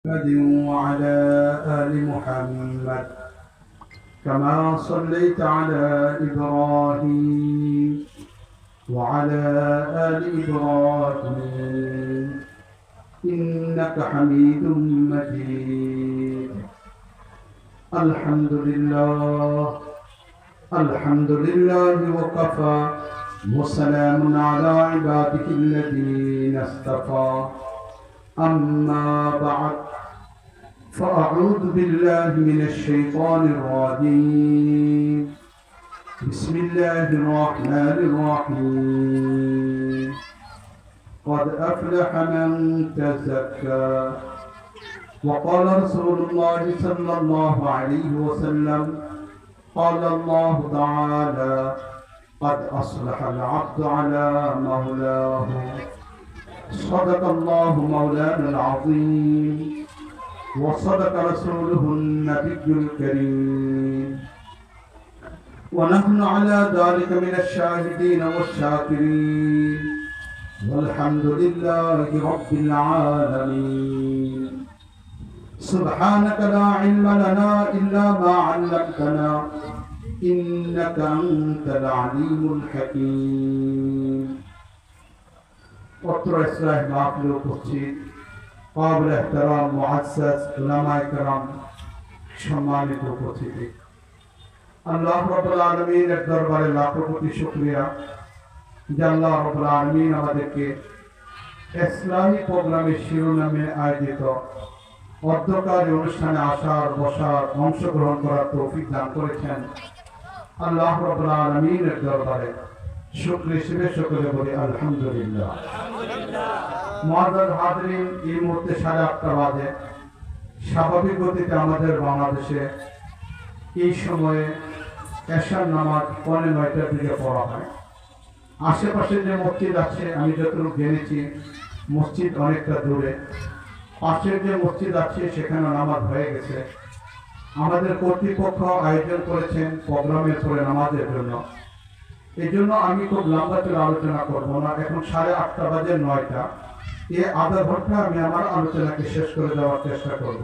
محمد وعلى آل محمد كما صليت على إبراهيم وعلى آل إبراهيم إنك حميد مجيد. الحمد لله وكفى وسلام على عباده الذين اصطفى. أما بعد فأعوذ بالله من الشيطان الرجيم. بسم الله الرحمن الرحيم. قد أفلح من تزكى. وقال رسول الله صلى الله عليه وسلم قال الله تعالى قد أصلح العبد على مولاه. صدق الله مولانا العظيم وصدق رسوله النبي الكريم ونحن على ذلك من الشاهدين والشاكرين والحمد لله رب العالمين. سبحانك لا علم لنا إلا ما علمتنا إنك أنت العليم الحكيم. অত্র ইসলাহ মাহফিলে উপস্থিত কাবিল ইহতিরাম মুআজ্জাজ উলামায়ে কেরাম, সম্মানিত উপস্থিতি, আল্লাহ রাব্বুল আলামিনের দরবারে লাখ কোটি শুকরিয়া যে আল্লাহ রাব্বুল আলামিন আমাদেরকে ইসলামী প্রোগ্রামের শিরোনামে আয়োজিত অধ্যকারী অনুষ্ঠানে আসার, বসার, অংশগ্রহণ করার তৌফিক দান করেছেন। আল্লাহ রাব্বুল আলামিনের দরবারে শুকরিয়া হিসেবে সকলে বলি আলহামদুলিল্লাহ। মুআজ্জাজ হাজরিন, এই মুহূর্তে 8:30 বাজে। স্বাভাবিক গতিতে আমাদের বাংলাদেশে এই সময়ে এশার নামাজ 9:45 দিকে পড়া হয়। আশেপাশে যে মসজিদ আছে, আমি যতটুকু জেনেছি মসজিদ অনেকটা দূরে। পাশের যে মসজিদ আছে সেখানে নামাজ হয়ে গেছে। আমাদের কর্তৃপক্ষ আয়োজন করেছেন প্রোগ্রামের পরে নামাজের জন্য। এই জন্য আমি খুব লম্বা করে আলোচনা করব না। এখন 8:30 বাজে, 9টা। এই আধা ঘন্টা আমি আমার আলোচনাকে শেষ করে দেওয়ার চেষ্টা করব।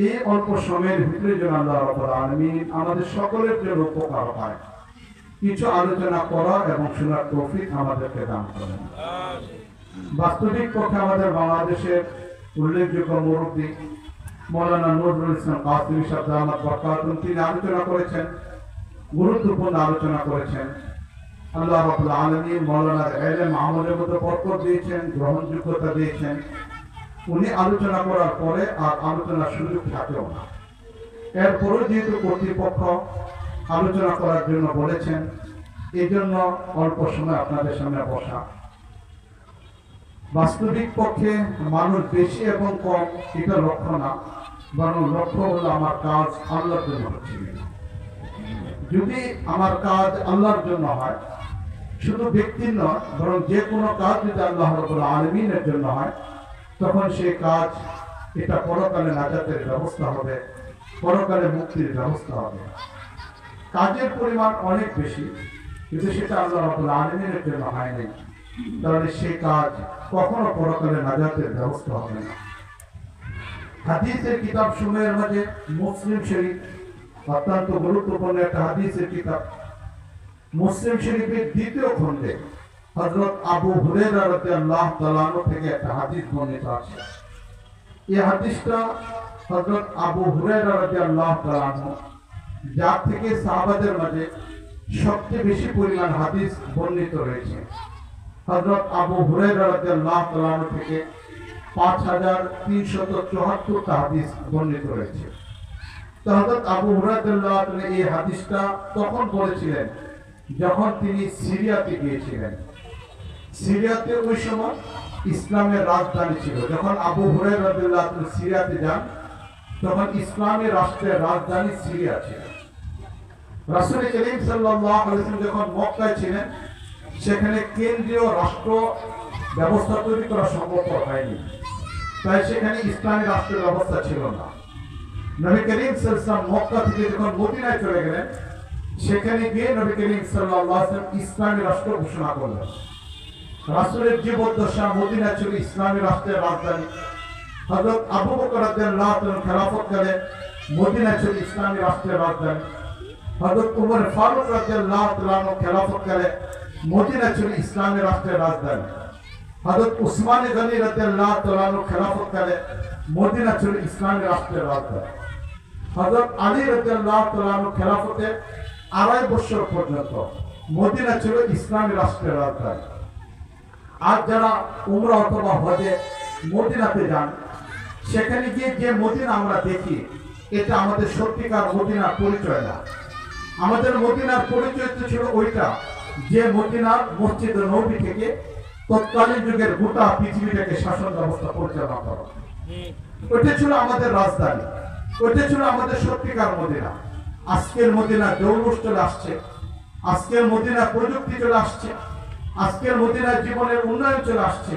এই অল্প সময়ের ভিতরে যেন আল্লাহ রাব্বুল আলামিন আমাদের সকলের জন্য উপকার হয়, কিছু আলোচনা করা এবং শোনার তৌফিক আমাদেরকে দান করেন। বাস্তবিক পক্ষে আমাদের বাংলাদেশের উল্লেখযোগ্য মুরব্বী মৌলানা নজরুল ইসলাম কাসিমি সাহেব দামাত বরকাতুহু, তিনি আলোচনা করেছেন, গুরুত্বপূর্ণ আলোচনা করেছেন। আল্লাহ রাব্বুল আলামিন মৌলানার ইলম আমলের মধ্যে বরকত দিয়েছেন, গ্রহণযোগ্যতা দিয়েছেন। উনি আলোচনা করার পরে আর আলোচনার সুযোগ থাকেও না। এরপরও যেহেতু কর্তৃপক্ষ আলোচনা করার জন্য বলেছেন, এই জন্য অল্প সময় আপনাদের সামনে বসা। বাস্তবিক পক্ষে মানুষ বেশি এবং কম এটা লক্ষ্য না, বরং লক্ষ্য হলো আমার কাজ আল্লাহর জন্য হচ্ছে। যদি আমার কাজ আল্লাহর জন্য হয়, শুধু ব্যক্তির নয়, বরং যে কোনো কাজ যদি আল্লাহ রাব্বুল আলামিনের জন্য হয়, তখন সেই কাজ এটা পরকালে নাজাতের ব্যবস্থা হবে, পরকালে মুক্তির ব্যবস্থা হবে। কাজের পরিমাণ অনেক বেশি, কিন্তু সেটা আল্লাহ রাব্বুল আলামিনের জন্য হয় নাই, তাহলে সেই কাজ কখনো পরকালে নাজাতের ব্যবস্থা হবে না। হাদিসের কিতাব সমূহের মাঝে মুসলিম শরীফ অত্যন্ত গুরুত্বপূর্ণ একটা হাদিসের কিতাব। মুসলিম শরীফের 2য় খণ্ডে হযরত আবু হুরায়রা রাদিয়াল্লাহু তাআলা আনহু থেকে একটা হাদিস বর্ণিত আছে। এই হাদিসটা হযরত আবু হুরায়রা রাদিয়াল্লাহু তাআলা আনহু, যার থেকে সাহাবাদের মাঝে সবচেয়ে বেশি পরিমাণ হাদিস বর্ণিত রয়েছে। হযরত আবু হুরায়রা রাদিয়াল্লাহু তাআলা আনহু থেকে 5374টা হাদিস বর্ণিত রয়েছে। তো হযরত আবু হুরায়রা রাদিয়াল্লাহু তাআলা এই হাদিসটা তখন বলেছিলেন যখন তিনি সিরিয়াতে গিয়েছিলেন। সিরিয়াতে ওই সময় ইসলামের রাজধানী ছিল। যখন আবু হুরায়রা রাদিয়াল্লাহু তাআলা সিরিয়াতে যান, তখন ইসলামের রাষ্ট্রের রাজধানী সিরিয়া ছিল। রাসূল করিম সাল্লাল্লাহু আলাইহি ওয়াসাল্লাম যখন মক্কায় ছিলেন, সেখানে কেন্দ্রীয় রাষ্ট্র ব্যবস্থা তৈরি করা সম্ভব হয়নি, তাই সেখানে ইসলামী রাষ্ট্র ব্যবস্থা ছিল না। নবী করিম সাল্লাল্লাহু আলাইহি ওয়াসাল্লাম মক্কা থেকে যখন মদিনায় চলে গেলেন, সেখানে গিয়ে নবী করিম সাল্লাল্লাহু আলাইহি ওয়াসাল্লাম ইসলামী রাষ্ট্র ঘোষণা করলেন। রাসূলের জীবদ্দশা মদিনা ছিল ইসলামী রাষ্ট্রের রাজধানী, হযরত আবু বকর রাদিয়াল্লাহু তাআলা খেলাফতকালে মদিনা ছিল ইসলামী রাষ্ট্রের রাজধানী। হযরত উমর ফারুক রাদিয়াল্লাহু তাআলা খেলাফতকালে মদিনা ছিল ইসলামী রাষ্ট্রের রাজধানী। হযরত উসমান গনি রাদিয়াল্লাহু তাআলা খেলাফতকালে মদিনা ছিল ইসলামী রাষ্ট্রের রাজধানী। হযরত আলী রাদিয়াল্লাহু তাআলা খেলাফতে 2.5 বছর পর্যন্ত মদিনা ছিল ইসলামী রাষ্ট্রের রাজধানী। আজ যারা উমরা অথবা হজে মদিনাতে যান, সেখানে গিয়ে যে মদিনা আমরা দেখি, এটা আমাদের সত্যিকার মদিনার পরিচয় না। আমাদের মদিনার পরিচয় তো ছিল ওইটা যে মদিনার মসজিদ নবী থেকে তৎকালীন যুগের গোটা পৃথিবীটাকে শাসন ব্যবস্থা পরিচালনা করা। ওইটা ছিল আমাদের রাজধানী, ওইটা ছিল আমাদের সত্যিকার মদিনা। আজকের মদিনা জৌলুস চলে আসছে, আজকের মদিনা প্রযুক্তি চলে আসছে, আজকের মদিনা জীবনের উন্নয়ন চলে আসছে,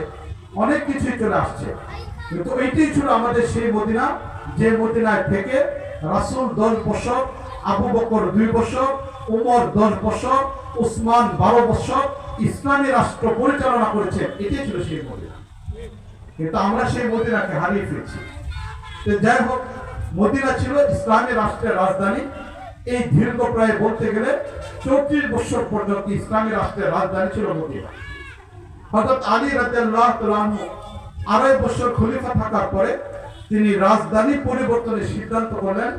অনেক কিছুই চলে আসছে, কিন্তু এইটাই ছিল আমাদের সেই মদিনা যে মদিনায় থেকে রাসূল 10 বছর, আবু বকর 2 বছর, উমর 10 বছর, উসমান 12 বছর ইসলামী রাষ্ট্র পরিচালনা করেছে। এটাই ছিল সেই মদিনা, কিন্তু আমরা সেই মদিনাকে হারিয়ে ফেলছি। যাই হোক, মদিনা ছিল ইসলামী রাষ্ট্রের রাজধানী। এই দীর্ঘ প্রায় বলতে গেলে 34 বছর পর্যন্ত ইসলামী রাষ্ট্রের রাজধানী ছিল মদিনা। হযরত আলী রাদিয়াল্লাহু তাআলা 2.5 বছর খলিফা থাকার পরে তিনি রাজধানী পরিবর্তনের সিদ্ধান্ত করলেন।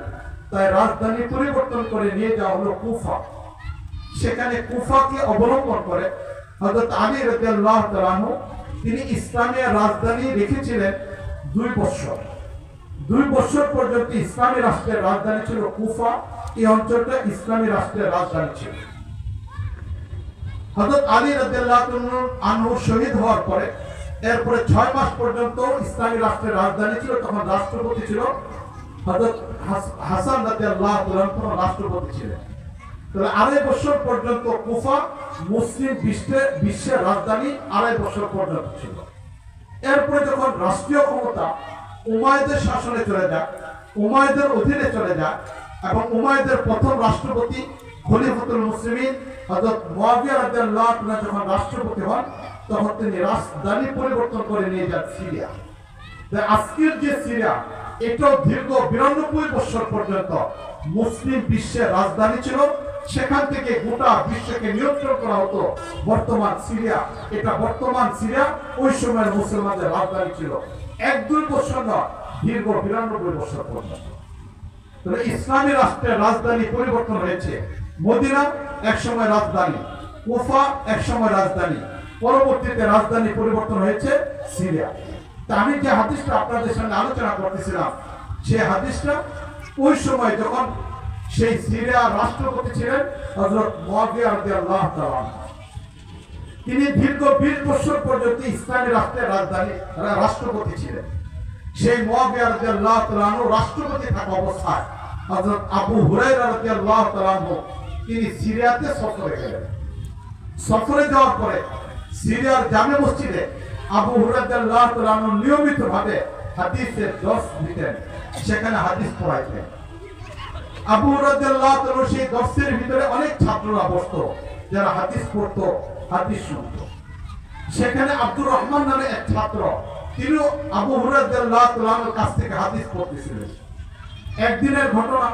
তাই রাজধানী পরিবর্তন করে নিয়ে যাওয়া হলো কুফা। সেখানে কুফাকে অবলম্বন করে হযরত আলী রাদিয়াল্লাহু তাআলা তিনি ইসলামী রাজধানী রেখেছিলেন 2 বছর। 2 বছর পর্যন্ত ইসলামী রাষ্ট্রের রাজধানী ছিল কুফা। এই অঞ্চলটা ইসলামী রাষ্ট্রের রাজধানী ছিল। হযরত আলী রাদিয়াল্লাহু আনহু শহীদ হওয়ার পরে এরপরে 6 মাস পর্যন্ত ইসলামী রাষ্ট্রের রাজধানী ছিল। তখন রাষ্ট্রপতি ছিল হযরত হাসান রাদিয়াল্লাহু তাআলা রাষ্ট্রপতি ছিলেন। তাহলে 2.5 বছর পর্যন্ত কুফা মুসলিম বিশ্বের রাজধানী 2.5 বছর পর্যন্ত ছিল। এরপরে যখন রাষ্ট্রীয় ক্ষমতা উমাইয়াদের শাসনে চলে যায়, উমাইয়াদের অধীনে চলে যায় এবং উমাইয়াদের প্রথম রাষ্ট্রপতি খলিফাতুল মুসলিমিন হযরত মুয়াবিয়া রাদিয়াল্লাহু তাআলা যখন রাষ্ট্রপতি হন, তখন তিনি রাজধানী পরিবর্তন করে নিয়ে যান সিরিয়া। আজকের যে সিরিয়া, এটাও দীর্ঘ 92 বছর পর্যন্ত মুসলিম বিশ্বের রাজধানী ছিল। সেখান থেকে গোটা বিশ্বকে নিয়ন্ত্রণ করা হতো। বর্তমান সিরিয়া, এটা বর্তমান সিরিয়া ওই সময়ের মুসলমানদের রাজধানী ছিল। 1-2 বছর নয়, দীর্ঘ 92 বছর পর্যন্ত। তবে ইসলামী রাষ্ট্রের রাজধানী পরিবর্তন হয়েছে। মদিনা একসময় রাজধানী, কুফা একসময় রাজধানী, পরবর্তীতে রাজধানী পরিবর্তন হয়েছে সিরিয়া। তা আমি যে হাদিসটা আপনাদের সামনে আলোচনা করতেছিলাম, সেই হাদিসটা ওই সময় যখন সেই সিরিয়ার রাষ্ট্রপতি ছিলেন হযরত মুয়াবিয়া রাদিয়াল্লাহু তাআলা, তিনি দীর্ঘ 20 বছর পর্যন্ত ইসলামী রাষ্ট্রের রাজধানী রাষ্ট্রপতি ছিলেন। সেই মুয়াবিয়া রাদিয়াল্লাহু তাআলা রাষ্ট্রপতি থাকা অবস্থায় হযরত আবু হুরায়রা রাদিয়াল্লাহু তাআলা তিনি সিরিয়াতে সফরে গেলেন। সফরে যাওয়ার পরে সিরিয়ার জামে মসজিদে আবু হুরায়রা রাদিয়াল্লাহু তাআলা নিয়মিতভাবে হাদিসের দর্স দিতেন, সেখানে হাদিস পড়াইতেন। আবু হুরায়রা রাদিয়াল্লাহু তাআলা সেই দর্সের ভিতরে অনেক ছাত্ররা বসতো, যারা হাদিস পড়তো, হাদিস শুনতো। সেখানে আব্দুর রহমান নামে এক ছাত্র, তিনি আবু হুরায়রা রাদিয়াল্লাহু তাআলার কাছ থেকে হাদিস পড়তেছিলেন। একদিনের ঘটনা,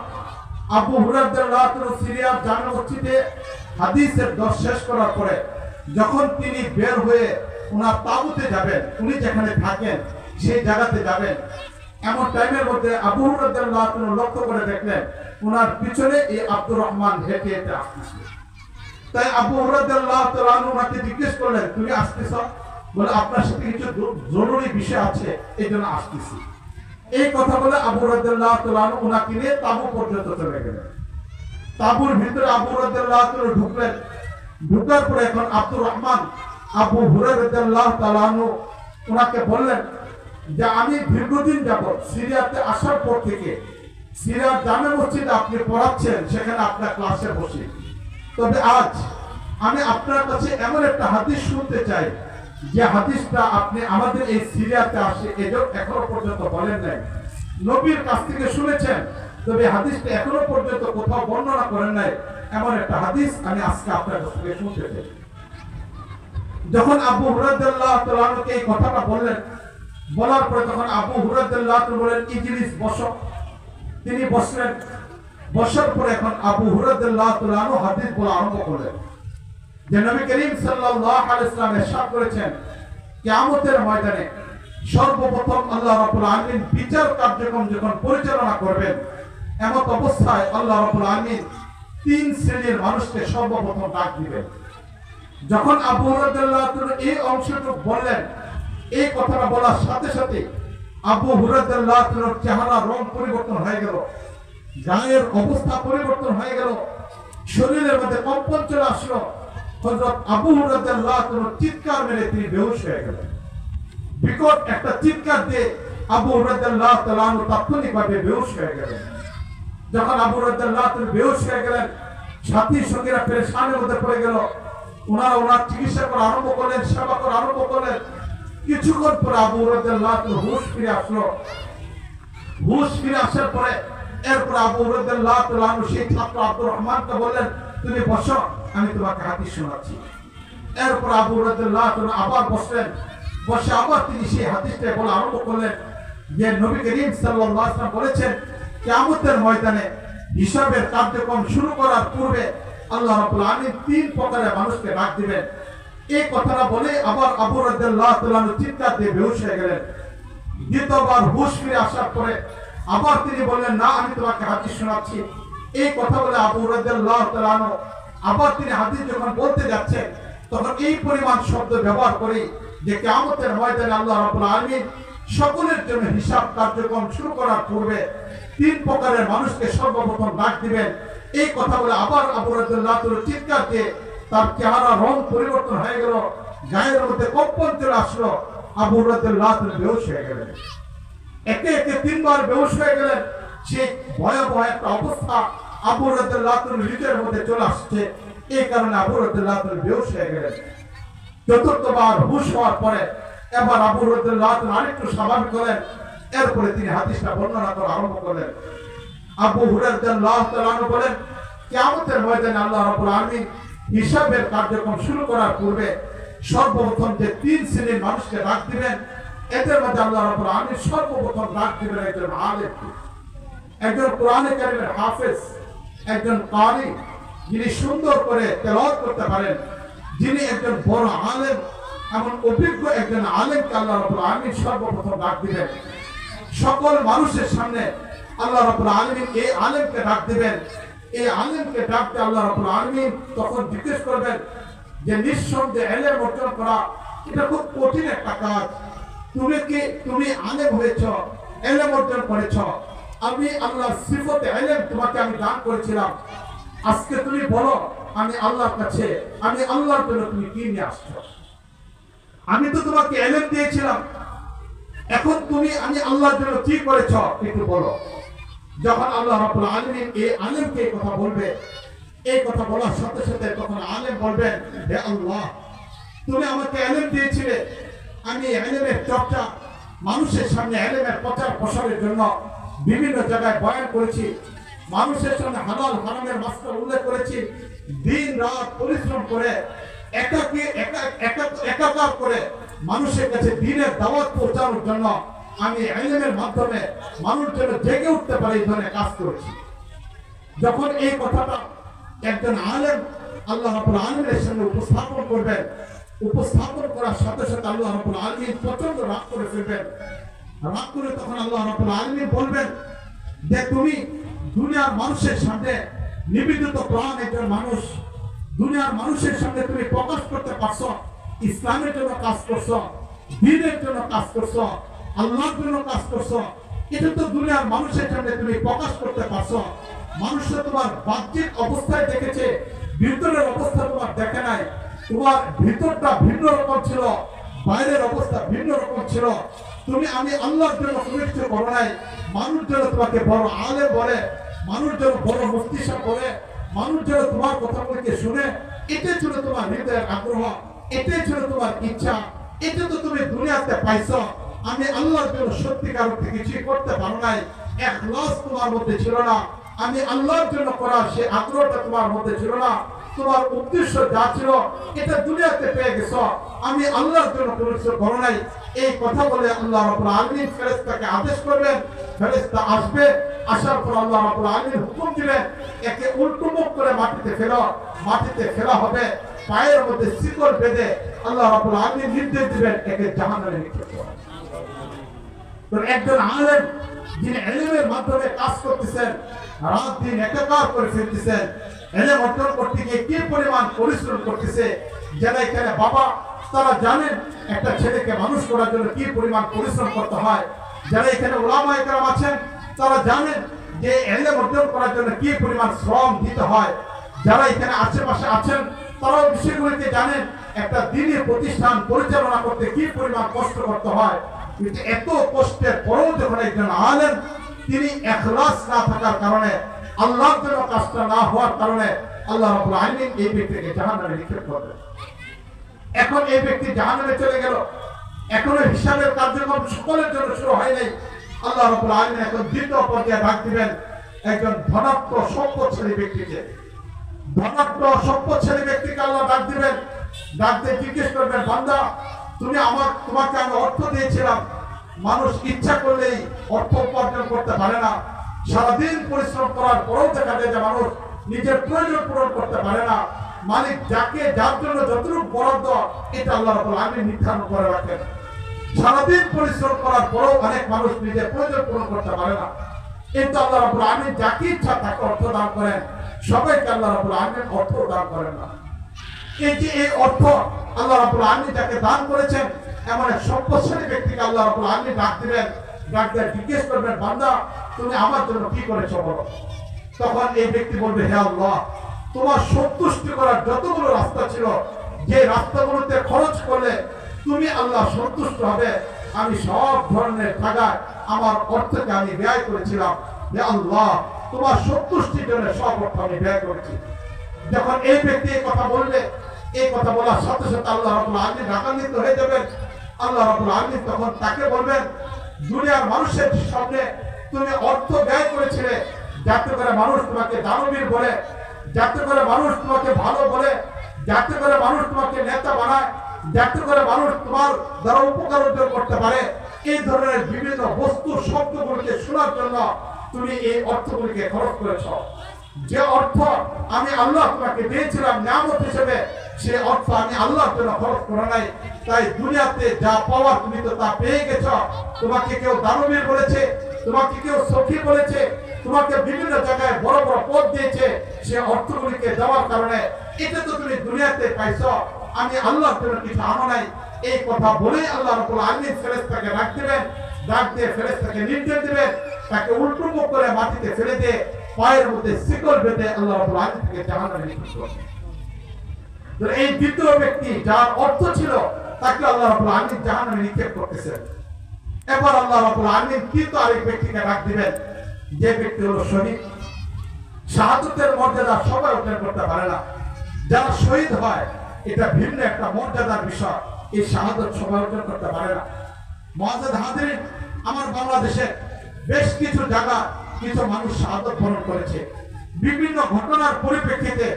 আবু হুরায়রা রাদিয়াল্লাহু তাআলা সিরিয়ার জামে মসজিদে হাদিসের দর্স শেষ করার পরে যখন তিনি বের হয়ে ওনার তাঁবুতে যাবেন, উনি যেখানে থাকেন সেই জায়গাতে যাবেন, এমন টাইমের মধ্যে আবু হুরায়রা রাদিয়াল্লাহু তাআলা লক্ষ্য করে দেখলেন ওনার পিছনে এই আব্দুর রহমান হেঁটে হেঁটে আসতেছে। তাই আবু হুরায়রা রাদিয়াল্লাহু তাআলা ওনাকে জিজ্ঞেস করলেন, তুমি আসতেছ? বলে, আপনার সাথে কিছু জরুরি বিষয় আছে, এই জন্য আসতেছি। এই কথা বলে আবু হুরায়রা রাদিয়াল্লাহু তাআলা ওনাকে নিয়ে তাঁবু পর্যন্ত চলে গেলেন। তাঁবুর ভিতরে আবু হুরায়রা রাদিয়াল্লাহু তাআলা ঢুকলেন। ঢুকার পরে এখন আব্দুর রহমান আবু হুরায়রা রাদিয়াল্লাহু তাআলা ওনাকে বললেন যে আমি দীর্ঘদিন যাবত সিরিয়াতে আসার পর থেকে সিরিয়ার জামে মসজিদে আপনি পড়াচ্ছেন, সেখানে আপনার ক্লাসে বসি। তবে আজ আমি আপনার কাছে এমন একটা হাদিস শুনতে চাই যে হাদিসটা আপনি আমাদের এই সিরিয়াতে আসে এখনো পর্যন্ত বলেন নাই। নবীর কাছ থেকে শুনেছেন, তবে হাদিসটা এখনো পর্যন্ত কোথাও বর্ণনা করেন নাই। এমন একটা হাদিস আমি আজকে আপনার কাছ থেকে শুনতে চাই। যখন আবু হুরায়রা রাদিয়াল্লাহু তাআলা এই কথাটা বললেন, বলার পরে তখন আবু হুরায়রা রাদিয়াল্লাহু আনহু বলেন, ইজলিস, বসো। তিনি বসলেন। বসার পরে এখন আবু হুরায়রা রাদিয়াল্লাহু আনহু হাদিস বলা আরম্ভ করলেন যে নবী করিম সাল্লাল্লাহু আলাইহি ওয়াসাল্লাম ইরশাদ করেছেন, কিয়ামতের ময়দানে সর্বপ্রথম আল্লাহ রাব্বুল আলামিন বিচার কার্যক্রম যখন পরিচালনা করবেন, এমন অবস্থায় আল্লাহ রাব্বুল আলামিন তিন শ্রেণীর মানুষকে সর্বপ্রথম ডাক দিবেন। যখন আবু হুরায়রা রাদিয়াল্লাহু আনহু এই অংশটুকু বললেন, এই কথাটা বলার সাথে সাথে আবু হুরায়রা রাদিয়াল্লাহু আনহুর চেহারার রং পরিবর্তন হয়ে গেল, গায়ের অবস্থা পরিবর্তন হয়ে গেল, শরীরের মধ্যে কম্পন চলে আসলো। হযরত আবু হুরায়রা রাদিয়াল্লাহু আনহু চিৎকার মেরে তিনি বেহুশ হয়ে গেলেন। বিকট একটা চিৎকার দিয়ে আবু হুরায়রা রাদিয়াল্লাহু আনহু তাৎক্ষণিকভাবে বেহুশ হয়ে গেলেন। যখন আবু হুরায়রা রাদিয়াল্লাহু আনহু বেহুশ হয়ে গেলেন, সাথী সঙ্গীরা পেরেশানির মধ্যে পড়ে গেল। ওনার চিকিৎসা করা আরম্ভ করলেন, সেবা করা আরম্ভ করলেন। কিছুক্ষণ পরে আবু হুরায়রা রাদিয়াল্লাহু আনহু হুঁশ ফিরে আসলো। হুঁশ ফিরে আসার পরে এরপর আবু হুরায়রা রাদিয়াল্লাহু আনহু সেই ছাত্র আব্দুর রহমানকে বললেন, তুমি বসো, আমি তোমাকে হাদিস শোনাচ্ছি। এরপর আবু হুরায়রা রাদিয়াল্লাহু আনহু আবার বসলেন। বসে আবার তিনি সেই হাদিসটা বলা আরম্ভ করলেন যে নবী করিম সাল্লাল্লাহু আলাইহি ওয়াসাল্লাম বলেছেন, কিয়ামতের ময়দানে হিসাবের কার্যক্রম শুরু করার পূর্বে আল্লাহ রাব্বুল আলামিন তিন প্রকারের মানুষকে ডাক দিবেন। এই কথাটা বলে আবার আবু হুরায়রা রাদিয়াল্লাহু আনহু চিৎকার দিয়ে বেহুশ হয়ে গেলেন। দ্বিতীয়বার হুঁশ ফিরে আসার পরে আবার তিনি বললেন, না, আমি তোমাকে হাদিস শোনাচ্ছি। এই কথা বলে আবু হুরায়রা রাদিয়াল্লাহু আনহু আবার তিনি হাদিস যখন বলতে যাচ্ছেন, তখন এই পরিমাণ শব্দ ব্যবহার করে যে কিয়ামতের ময়দানে আল্লাহ রাব্বুল আলামিন সকলের জন্য হিসাব কার্যক্রম শুরু করার পূর্বে তিন প্রকারের মানুষকে সর্বপ্রথম ডাক দিবেন। এই কথা বলে আবার আবু হুরায়রা রাদিয়াল্লাহু আনহু চিৎকার দিয়ে তার চেহারা রং পরিবর্তন হয়ে গেল, গায়ের মধ্যে কম্পন চলে আসলো। আবু হুরায়রা রাদিয়াল্লাহু আনহু বেহুশ হয়ে গেলেন। একে একে তিনবার বেহুশ হয়ে গেলেন। সেই ভয়াবহ একটা অবস্থা আবু হুরায়রা রাদিয়াল্লাহু আনহুর হৃদয়ের মধ্যে চলে আসছে। এই কারণে আবু হুরায়রা রাদিয়াল্লাহু আনহু বেহুশ হয়ে গেলেন। চতুর্থবার হুঁশ হওয়ার পরে এবার আবু হুরায়রা রাদিয়াল্লাহু আনহু আরেকটু স্বাভাবিক হলেন। এরপরে তিনি হাদিসটা বর্ণনা করা আরম্ভ করলেন। আবু হুরায়রা রাদিয়াল্লাহু আনহু বলেন, কিয়ামতের ময়দানে আল্লাহ রাব্বুল আলামিন হিসাবের কার্যক্রম শুরু করার পূর্বে সর্বপ্রথম যে তিন শ্রেণীর মানুষকে ডাক দিবেন, এদের মধ্যে আল্লাহ রাব্বুল আলামিন সর্বপ্রথম ডাক দিবেন একজন আলেমকে, একজন কোরআনে কারীমের হাফেজ, একজন কারি যিনি সুন্দর করে তেলাওয়াত করতে পারেন, যিনি একজন বড় আলেম, এমন অভিজ্ঞ একজন আলেমকে আল্লাহ রাব্বুল আলামিন সর্বপ্রথম ডাক দিবেন। সকল মানুষের সামনে আল্লাহ রাব্বুল আলামিন এই আলেমকে ডাক দিবেন। এই আলেমকে ডাকতে আল্লাহ রাব্বুল আলামিন তখন জিজ্ঞেস করবেন যে নিঃসন্দেহে ইলম অর্জন করা এটা খুব কঠিন একটা কাজ। তুমি আলেম হয়েছ, ইলম অর্জন করেছ, আমি আল্লাহর সিফতে ইলম তোমাকে আমি দান করেছিলাম। আজকে তুমি বলো আমি আল্লাহর কাছে, আমি আল্লাহর জন্য তুমি কি নিয়ে আসছো? আমি তো তোমাকে ইলম দিয়েছিলাম, এখন আমি আল্লাহর জন্য কি করেছ একটু বলো। যখন আল্লাহ রাব্বুল আলামিন এই আলেমকে এই কথা বলবে, এই কথা বলার সাথে সাথে তখন আলেম বলবেন, হে আল্লাহ, তুমি আমাকে ইলম দিয়েছিলে, আমি ইলমের চর্চা মানুষের সামনে ইলমের প্রচার প্রসারের জন্য বিভিন্ন জায়গায় বয়ান করেছি, মানুষের সামনে হালাল হারামের মাসলা উল্লেখ করেছি, দিন রাত পরিশ্রম করে একাকার করে মানুষের কাছে দ্বীনের দাওয়াত পৌঁছানোর জন্য আমি ইলমের মাধ্যমে মানুষ যেন জেগে উঠতে পারে এই ধরনের কাজ করেছি। যখন এই কথাটা একজন আলেম আল্লাহ রাব্বুল আলামিনের সামনে উপস্থাপন করবেন, উপস্থাপন করার সাথে সাথে আল্লাহ রাব্বুল আলামিন প্রচন্ড রাগ করে ফেলবেন। রাগ করে তখন আল্লাহ রাব্বুল আলামিন বলবেন যে তুমি দুনিয়ার মানুষের সামনে নিবেদিত প্রাণ একজন মানুষ, দুনিয়ার মানুষের সামনে তুমি প্রকাশ করতে পারছো, ইসলামের জন্য কাজ করছো, দ্বীনের জন্য কাজ করছো, আল্লাহর জন্য কাজ করছো, এটা তো দুনিয়ার মানুষের সামনে তুমি প্রকাশ করতে পারছো। মানুষরা তোমার বাহ্যিক অবস্থায় দেখেছে, ভিতরের অবস্থা তোমার দেখে নাই। তোমার ভিতরটা ভিন্ন রকম ছিল, বাইরের অবস্থা ভিন্ন রকম ছিল। আমি আল্লাহর জন্য কোনো কিছু করো নাই। মানুষ যেন তোমাকে বড় আলেম বলে, মানুষ যেন বড় মস্তিষ্ক বলে, মানুষ যেন তোমার কথাগুলিকে শুনে, এটাই ছিল তোমার হৃদয়ের আগ্রহ, এটাই ছিল তোমার ইচ্ছা, এটা তো তুমি দুনিয়াতে পাইছো। আমি আল্লাহর জন্য সত্যিকার অর্থে কিছু করতে পারো নাই, ইখলাস তোমার মধ্যে ছিল না, আমি আল্লাহর জন্য করার সে আগ্রহটা তোমার মধ্যে ছিল না। তোমার উদ্দেশ্য যা ছিল এটা দুনিয়াতে পেয়ে গেছো, আমি আল্লাহর জন্য কোনো কিছু করো নাই। এই কথা বলে আল্লাহ রাব্বুল আলামিন ফেরেশতাকে আদেশ করবেন, ফেরেশতা আসবে, আসার পর আল্লাহ রাব্বুল আলামিন হুকুম দিবেন একে উল্টোমুখ করে মাটিতে ফেলো। মাটিতে ফেলা হবে, পায়ের মধ্যে শিকল বেঁধে আল্লাহ রাব্বুল আলামিন নির্দেশ দিবেন একে জাহান্নামে নিক্ষেপ করো। তো একজন আলেম যিনি ইলমের মাধ্যমে কাজ করতেছেন, রাত দিন একাকার করে ফেলতেছেন, ইলম অর্জন করতে গিয়ে কি পরিমাণ পরিশ্রম করতেছে, যারা এখানে বাবা তারা জানেন একটা ছেলেকে মানুষ করার জন্য কি পরিমাণ পরিশ্রম করতে হয়। যারা এখানে উলামা ইকরাম আছেন তারা জানেন যে ইলম অর্জন করার জন্য কি পরিমাণ শ্রম দিতে হয়। যারা এখানে আশেপাশে আছেন তারাও বিষয়গুলিকে জানেন একটা দ্বীনি প্রতিষ্ঠান পরিচালনা করতে কি পরিমাণ কষ্ট করতে হয়। কিন্তু এত কষ্টের পরেও যখন একজন আলেম তিনি ইখলাস না থাকার কারণে, আল্লাহর জন্য কাজটা না হওয়ার কারণে আল্লাহ রাব্বুল আলামিন এই ব্যক্তিকে জাহান্নামে নিক্ষেপ করবেন। এখন এই ব্যক্তি জাহান্নামে চলে গেল, এখনো হিসাবের কার্যক্রম সকলের জন্য শুরু হয় নাই। আল্লাহ রাব্বুল আলামিন এখন দ্বিতীয় পর্যায়ে ডাক দিবেন একজন ধনাত্ম সম্পদশালী ব্যক্তিকে। ধনাত্ম সম্পদশালী ব্যক্তিকে আল্লাহ ডাক দিবেন, ডাক দিয়ে জিজ্ঞেস করবেন, বান্দা তুমি তোমাকে আমি অর্থ দিয়েছিলাম, মানুষ ইচ্ছা করলেই অর্থ উপার্জন করতে পারে না, সারাদিন পরিশ্রম করার পরেও দেখা যায় যে মানুষ নিজের প্রয়োজন পূরণ করতে পারে না। মালিক যাকে যার জন্য যতটুকু বরাদ্দ এটা আল্লাহ রাব্বুল আলামিন নির্ধারণ করে রাখেন। সারাদিন পরিশ্রম করার পরেও অনেক মানুষ নিজের প্রয়োজন পূরণ করতে পারে না, কিন্তু আল্লাহ রাব্বুল আলামিন যাকে ইচ্ছা তাকে অর্থ দান করেন, সবাইকে আল্লাহ রাব্বুল আলামিন অর্থ দান করেন না। এই যে এই অর্থ আল্লাহ রাব্বুল আলামিন যাকে দান করেছেন এমন এক সম্পদশালী ব্যক্তিকে আল্লাহ রাব্বুল আলামিন ডাক দিবেন, ডাক দিয়ে জিজ্ঞেস করবেন, বান্দা তুমি আমার জন্য কি করেছো বলো। তখন এই ব্যক্তি বলবে, হে আল্লাহ, তোমার সন্তুষ্টি করার যতগুলো রাস্তা ছিল, যে রাস্তাগুলোতে খরচ করলে তুমি আল্লাহ সন্তুষ্ট হবে, আমি সব ধরনের জায়গায় আমার অর্থকে আমি ব্যয় করেছিলাম। হে আল্লাহ, তোমার সন্তুষ্টির জন্য সব অর্থ আমি ব্যয় করেছি। যখন এই ব্যক্তি এই কথা বলবে, এই কথা বলার সাথে সাথে আল্লাহ রাব্বুল আলামিন রাগান্বিত হয়ে যাবেন। আল্লাহ রাব্বুল আলামিন তখন তাকে বলবেন, দুনিয়ার মানুষের সামনে তুমি অর্থ ব্যয় করেছিলে যাতে করে মানুষ তোমাকে দানবীর বলে, যাতে করে মানুষ তোমাকে ভালো বলে, যাতে করে মানুষ তোমাকে নেতা বানায়, যাতে করে মানুষ তোমার দ্বারা উপকার অর্জন করতে পারে। এই ধরনের বিভিন্ন বস্তু শব্দগুলিকে শোনার জন্য তুমি এই অর্থগুলিকে খরচ করেছ। যে অর্থ আমি আল্লাহ তোমাকে দিয়েছিলাম নিয়ামত হিসেবে, সে অর্থ আমি আল্লাহর জন্য খরচ করে নাই। তাই দুনিয়াতে যা পাওয়ার তুমি তো তা পেয়ে গেছ। তোমাকে কেউ দানবীর বলেছে, তোমাকে কেউ সখী বলেছে, তোমাকে বিভিন্ন জায়গায় বড় বড় পদ দিয়েছে, সে অর্থগুলিকে দেওয়ার কারণে এটা তো তুমি দুনিয়াতে পাইছো, আমি আল্লাহর জন্য কিছু আনো নাই। এই কথা বলেই আল্লাহ রাব্বুল আলামিন ফেরেশতাকে ডাক দিবেন, ডাক দিয়ে ফেরেশতাকে নির্দেশ দিবেন তাকে উল্টোমুখ করে মাটিতে ফেলে দিয়ে পায়ের মধ্যে শিকল বেঁধে আল্লাহ রাব্বুল আলামিন থেকে জাহান্নামে নিক্ষেপ করবেন। তো এই দ্বিতীয় ব্যক্তি যার অর্থ ছিল তাকে আল্লাহ রাব্বুল আলামিন জাহান্নামে নিক্ষেপ করতেছেন। এবার আল্লাহ রাব্বুল আলামিন তৃতীয় আরেক ব্যক্তিকে ডাক দিবেন, যে ব্যক্তি হলো শহীদ। শাহাদাতের মর্যাদা সবাই অর্জন করতে পারে না, যারা শহীদ হয় এটা ভিন্ন একটা মর্যাদার বিষয়, এই শাহাদাত সবাই অর্জন করতে পারে না। মুআজ্জাজ হাজিরিন, আমার বাংলাদেশে বেশ কিছু জায়গা কিছু মানুষ শাহাদাত বরণ করেছে। বিভিন্ন ঘটনার পরিপ্রেক্ষিতে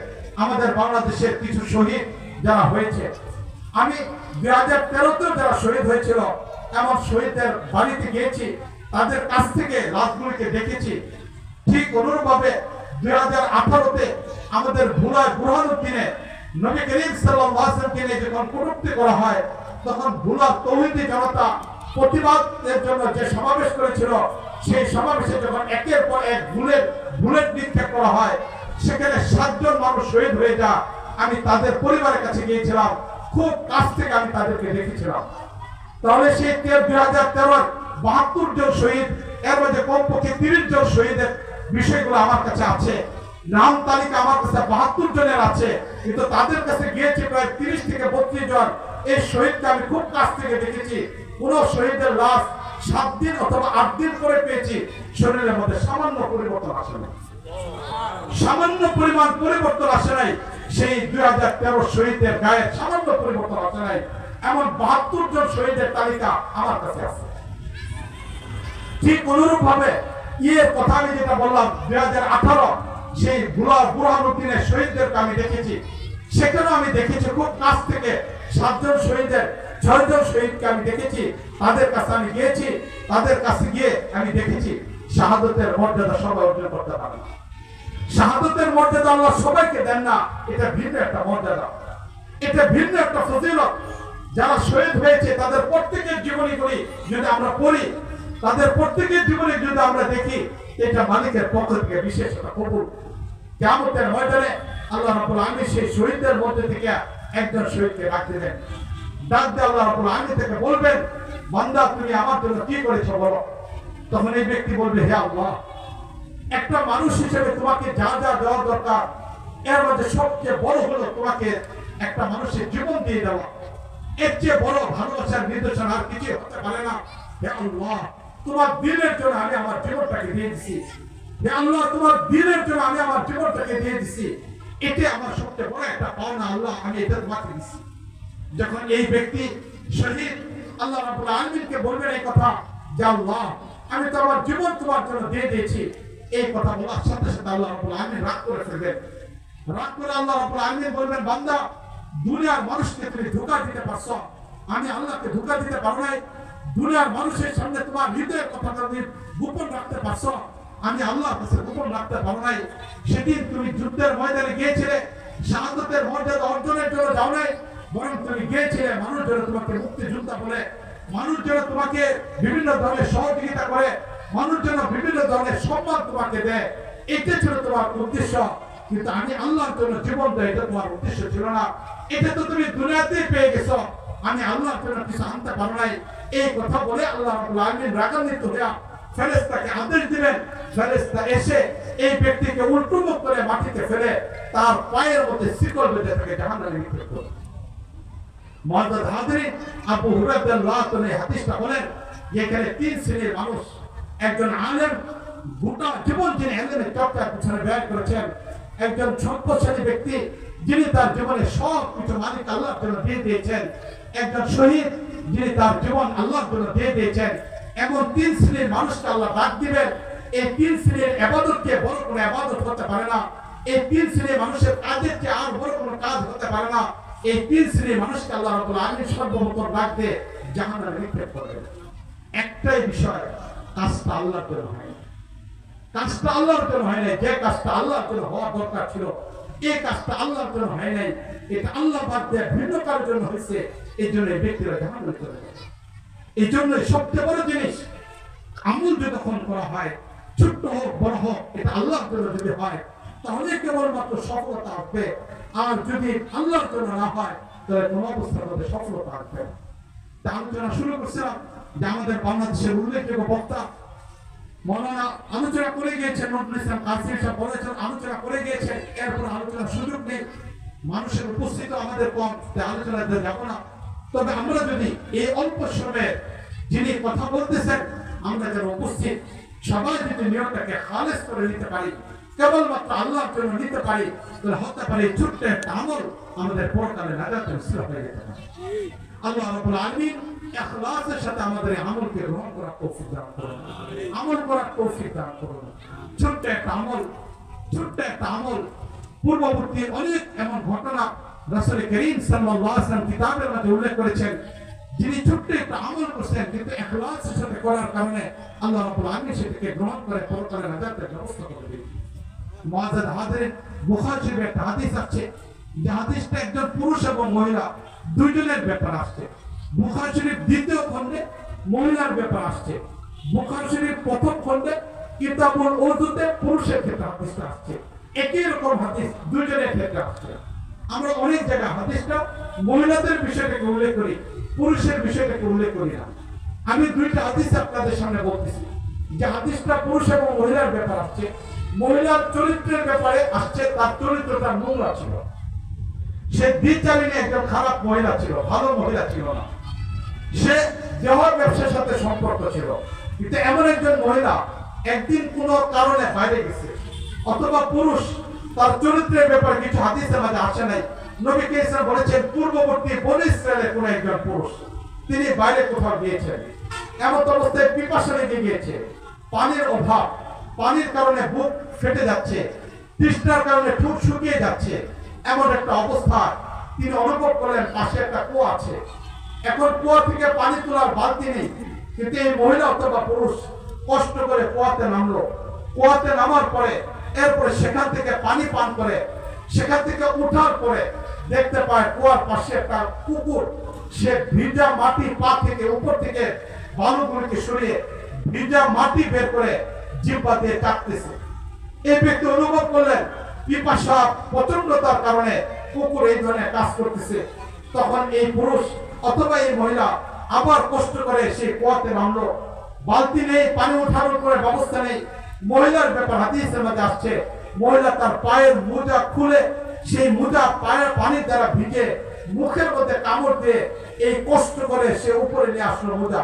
আমাদের বাংলাদেশের কিছু শহীদ যারা হয়েছে, আমি 2013-তে যারা শহীদ হয়েছিল এমন শহীদদের বাড়িতে গিয়েছি, তাদের কাছ থেকে লাশগুলিকে দেখেছি। ঠিক অনুরূপভাবে 2018-তে আমাদের ভুলায় বুরহানুদ্দিনে নবী করিম সাল্লাল্লাহু আলাইহি ওয়াসাল্লামকে নিয়ে যখন কটূক্তি করা হয়, তখন ভুলা তৌহিদি জনতা প্রতিবাদের জন্য যে সমাবেশ করেছিল, সেই সমাবেশে যখন একের পর এক বুলেট নিক্ষেপ করা হয়, সেখানে 7 জন মানুষ শহীদ হয়ে যায়। আমি তাদের পরিবারের কাছে গিয়েছিলাম, খুব কাছ থেকে আমি তাদেরকে দেখেছিলাম। তাহলে সেই 2013 72 জন শহীদ, এর মধ্যে কমপক্ষে 30 জন শহীদের বিষয়গুলো আমার কাছে আছে। নাম তালিকা আমার কাছে 72 জনের আছে, কিন্তু তাদের কাছে গিয়েছে প্রায় 30 থেকে 32 জন। এই শহীদকে আমি খুব কাছ থেকে দেখেছি। কোন শহীদের লাশ 7 দিন অথবা 8 দিন করে পেয়েছি, শরীরের মধ্যে সামান্য পরিবর্তন আসে নাই, সামান্য পরিমাণ পরিবর্তন আসে নাই। সেই 2013 শহীদের গায়ে সামান্য পরিবর্তন আসে নাই, এমন 72 জন শহীদের তালিকা আমার কাছে আছে। ঠিক অনুরূপ ভাবে কথা আমি যেটা বললাম 2018 সেই বুরহানুদ্দিনের শহীদদেরকে আমি দেখেছি, সেখানেও আমি দেখেছি খুব কাছ থেকে 7 জন শহীদের 6 জন শহীদকে আমি দেখেছি। তাদের কাছে আমি গিয়েছি, তাদের কাছে গিয়ে আমি দেখেছি শাহাদতের মর্যাদা সবাই অর্জন করতে পারে না। শাহাদতের মর্যাদা আল্লাহ সবাইকে দেন না, এটা ভিন্ন একটা মর্যাদা, এটা ভিন্ন একটা ফজিলত। যারা শহীদ হয়েছে তাদের প্রত্যেকের জীবনীগুলি যদি আমরা পড়ি, তাদের প্রত্যেকের জীবনী যদি আমরা দেখি, এটা মালিকের পক্ষ থেকে বিশেষ একটা কবুল। কিয়ামতের ময়দানে আল্লাহ রাব্বুল আলামিন সেই শহীদদের মধ্যে থেকে একজন শহীদকে ডাক দিবেন। ডাক দিয়ে আল্লাহ রাব্বুল আলামিন থেকে বলবেন, বান্দা তুমি আমার জন্য কি করেছো বলো। তখন এই ব্যক্তি বলবে, হে আল্লাহ, একটা মানুষ হিসেবে তোমাকে যা যা দেওয়া দরকার এর মধ্যে সবচেয়ে বড় হলো তোমাকে একটা মানুষের জীবন দিয়ে দেওয়া। এর চেয়ে বড় ভালোবাসার নিদর্শন আর কিছু হতে পারে না। হে আল্লাহ, তোমার দিনের জন্য আমি আমার জীবনটাকে দিয়ে দিছি। হে আল্লাহ, তোমার দিনের জন্য আমি আমার জীবনটাকে দিয়ে দিছি। এটা আমার সবচেয়ে বড় একটা পাওনা। আল্লাহ, আমি এটা তোমাকে দিছি। যখন এই ব্যক্তি শহীদ আল্লাহ রাব্বুল আলামিনকে বলবেন এই কথা, যে আল্লাহ, আমি তো আমার জীবন তোমার জন্য দিয়ে দিয়েছি, এই কথা বলার সাথে সাথে আল্লাহ রাব্বুল আলামিন রাগ করে ফেলবেন। রাগ করে আল্লাহ রাব্বুল আলামিন বলবেন, বান্দা, দুনিয়ার মানুষকে তুমি ধোঁকা দিতে পারছো, আমি আল্লাহকে ধোঁকা দিতে পারো নাই। দুনিয়ার মানুষের সামনে তোমার হৃদয়ের কথাটা তুমি গোপন রাখতে পারছো, আমি আল্লাহর কাছে গোপন রাখতে পারো নাই। সেদিন তুমি যুদ্ধের ময়দানে গিয়েছিলে, শাহাদাতের মর্যাদা অর্জনের জন্য যাও নাই, বরং তুমি গিয়েছিলে মানুষ যেন তোমাকে মুক্তিযোদ্ধা বলে, মানুষ যেন তোমাকে বিভিন্ন ধরনের সহযোগিতা করে, মানুষ যেন বিভিন্ন ধরনের সম্মান তোমাকে দেয়। এটা ছিল তোমার উদ্দেশ্য। কিন্তু আমি আল্লাহর জন্য জীবন দেয়, এটা তোমার উদ্দেশ্য ছিল না। এটা তো তুমি দুনিয়াতেই পেয়ে গেছো, আমি আল্লাহর জন্য কিছু আনতে পারো নাই। এই কথা বলে আল্লাহ রাব্বুল আলামিন রাগান্বিত হয়ে ফেরেশতাকে আদেশ দিবেন। ফেরেশতা এসে এই ব্যক্তিকে উল্টোমুখ করে মাটিতে ফেলে তার পায়ের মধ্যে শিকল বেঁধে তাকে জাহান্নামে নিক্ষেপ করবে। মুআজ্জাজ হাজরিন, আবু হুরায়রা রাদিয়াল্লাহু তাআলা এই হাদিসটা বলেন যে এখানে 3 শ্রেণীর মানুষ। একজন আলেম, গোটা জীবন যিনি ইলমের চর্চার পিছনে ব্যয় করেছেন, একজন সম্পদশালী ব্যক্তি যিনি তার জীবনে সব কিছু মালিক আল্লাহর জন্য দিয়ে দিয়েছেন, একজন শহীদ যিনি তার জীবন আল্লাহর জন্য দিয়ে দিয়েছেন। এমন 3 শ্রেণীর মানুষকে আল্লাহ ডাক দিবেন। এই 3 শ্রেণীর ইবাদতকে বড় কোনো ইবাদত হতে পারে না, এই 3 শ্রেণীর মানুষের কাজের চেয়ে আর বড় কোনো কাজ হতে পারে না। এই 3 শ্রেণীর মানুষকে আল্লাহ রাব্বুল আলামিন সর্বপ্রথম ডাক দিয়ে জাহান্নামে নিক্ষেপ করবেন। একটাই বিষয়, কাজটা আল্লাহর জন্য হয়, কাজটা আল্লাহর জন্য হয় নাই। যে কাজটা আল্লাহর জন্য হওয়া দরকার ছিল, এই কাজটা আল্লাহর জন্য হয় নাই, এটা আল্লাহ বাদ দিয়ে ভিন্ন কারোর জন্য হয়েছে। এই জন্য এই ব্যক্তিরা জাহান্নামে চলে যাবে। এই জন্য সবচেয়ে বড় জিনিস, আমল যখন করা হয়, ছোট্ট হোক বড় হোক, এটা আল্লাহর জন্য যদি হয় তাহলে কেবলমাত্র সফলতা আসবে। আর যদি আল্লাহর জন্য না হয় তাহলে কোন অবস্থার মধ্যে সফলতা আসবে না। তা আলোচনা শুরু করছিলাম যে আমাদের বাংলাদেশের উল্লেখযোগ্য বক্তা মৌলানা আলোচনা করে গিয়েছেন, নজরুল ইসলাম কাসিম সাহেব বলেছেন, আলোচনা করে গিয়েছেন। এরপর আলোচনার সুযোগ নেই, মানুষের উপস্থিত আমাদের কম, আলোচনাতে যাব না। তবে আমরা যদি এই অল্প সময়ে যিনি কথা বলতেছেন, আমরা যেন উপস্থিত সবাই যদি নিয়মটাকে খালেস করে নিতে পারি, কেবলমাত্র আল্লাহর জন্য নিতে পারি, তাহলে হতে পারে ছোট্ট একটা আমল আমাদের পরকালে নাজাতের উসিলা হয়ে যেতে পারে। আল্লাহ রাব্বুল আলামিন ইখলাসের সাথে আমাদের আমলকে গ্রহণ করার তৌফিক দান করুন, আমল করার তৌফিক দান করুন। ছোট্ট একটা আমল, ছোট্ট একটা আমল। পূর্ববর্তী অনেক এমন ঘটনা রাসূল করিম সাল্লাল্লাহু আলাইহি ওয়াসাল্লাম কিতাবের মধ্যে উল্লেখ করেছেন, যিনি ছোট্ট একটা আমল করছেন কিন্তু ইখলাসের সাথে করার কারণে আল্লাহ রাব্বুল আলামিন সেটাকে গ্রহণ করে পরকালে নাজাতের ব্যবস্থা করে দিবেন। মুআজ্জাজ হাজরিন, বুখারী শরীফে একটা হাদিস আছে, যে হাদিসটা একজন পুরুষ এবং মহিলা দুইজনের ব্যাপার আসছে। বুখারী শরীফ দ্বিতীয় খণ্ডে মহিলার ব্যাপার আসছে, বুখারী শরীফ প্রথম খণ্ডে কিতাবুল ওযুতে পুরুষের ক্ষেত্রে হাদিসটা আসছে। একই রকম হাদিস দুইজনের ক্ষেত্রে আসছে। আমরা অনেক জায়গায় হাদিসটা মহিলাদের বিষয়টাকে উল্লেখ করি, পুরুষের বিষয়টাকে উল্লেখ করি না। আমি দুইটা হাদিস আপনাদের সামনে বলতেছি, যে হাদিসটা পুরুষ এবং মহিলার ব্যাপার আসছে। মহিলার চরিত্রের ব্যাপারে আসছে, তার চরিত্রটা নোংরা ছিল, সে দ্বিচারিণী একজন খারাপ মহিলা ছিল, ভালো মহিলা ছিল না। সে দেহর ব্যবসার সাথে সম্পর্ক ছিল। কিন্তু এমন একজন মহিলা একদিন কোন কারণে বাইরে গেছে, অথবা পুরুষ, তার চরিত্রের ব্যাপারে কিছু হাদিসের মাঝে আসে নাই। নবী কারীম বলেছেন পূর্ববর্তী বনী ইসরায়েলের কোন একজন পুরুষ তিনি বাইরে কোথাও গিয়েছেন, এমন অবস্থায় পিপাসা লেগে গিয়েছে, পানির অভাব, পানির কারণে বুক ফেটে যাচ্ছে, তৃষ্ণার কারণে ঠোঁট শুকিয়ে যাচ্ছে, এমন একটা অবস্থা তিনি অনুভব করলেন পাশে একটা কুয়া আছে। এখন কুয়া থেকে পানি তোলার বালতি নেই, কিন্তু এই মহিলা অথবা পুরুষ কষ্ট করে কুয়াতে নামলো। কুয়াতে নামার পরে এরপরে সেখান থেকে পানি পান করে, সেখান থেকে উঠার পরে দেখতে পায় কুয়ার পাশে একটা কুকুর, সে ভিজা মাটি পা থেকে উপর থেকে বালুগুলিকে সরিয়ে ভিজা মাটি বের করে জিহ্বা দিয়ে চাটতেছে। এই ব্যক্তি অনুভব করলেন পিপাসা প্রচন্ডতার কারণে কুকুর এই ধরনের কাজ করতেছে। তখন এই পুরুষ অথবা এই মহিলা আবার কষ্ট করে সেই কুয়াতে নামলো। বালতি নেই, পানি উঠানোর করে ব্যবস্থা নেই। মহিলার ব্যাপার হাদিসের মধ্যে আসছে, মহিলা তার পায়ের মোজা খুলে সেই মোজা পায়ের পানির দ্বারা ভিজে মুখের মধ্যে কামড় দিয়ে এই কষ্ট করে সে উপরে নিয়ে আসলো মোজা।